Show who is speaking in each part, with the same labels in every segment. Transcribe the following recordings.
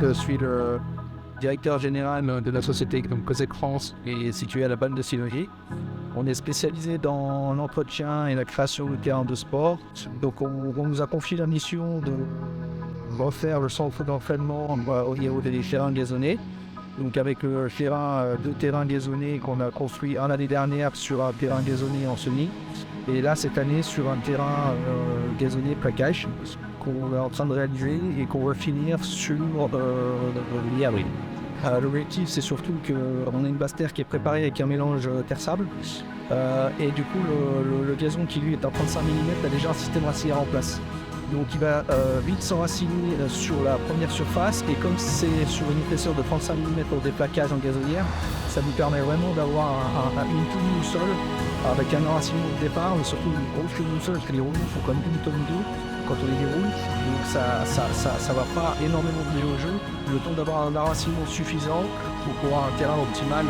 Speaker 1: je suis le directeur général de la société Cosec France qui est située à la Balle de Sillery. On est spécialisé dans l'entretien et la création de terrains de sport. Donc on nous a confié la mission de refaire le centre d'entraînement au niveau des terrains gazonnés. Donc avec deux terrains gazonnés qu'on a construits l'année dernière sur un terrain gazonné en semi. Et là cette année sur un terrain gazonné plaquage qu'on est en train de réaliser et qu'on va finir sur mi-avril. L'objectif c'est surtout qu'on a une base terre qui est préparée avec un mélange terre-sable et du coup le gazon qui lui est à 35 mm a déjà un système racinaire en place. Donc il va vite s'enraciner sur la première surface et comme c'est sur une épaisseur de 35 mm pour des plaquages en gazonnière, ça nous permet vraiment d'avoir une tenue au sol avec un enracinement au départ mais surtout une grosse tenue au sol parce que les rouleaux font quand même une tonne d'eau quand on les déroule, donc ça va pas énormément bouger au jeu, le temps d'avoir un enracinement suffisant pour avoir un terrain optimal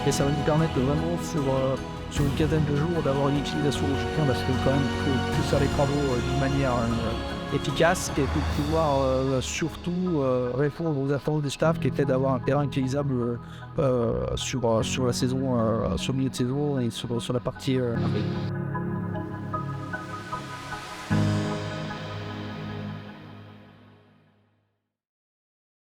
Speaker 1: et ça va nous permettre de vraiment sur une quinzaine de jours d'avoir une utilisation au chien parce que quand même il faut faire les travaux d'une manière efficace et pour pouvoir surtout répondre aux attentes des staffs qui étaient d'avoir un terrain utilisable sur la saison, sur le milieu de saison et sur la partie avril.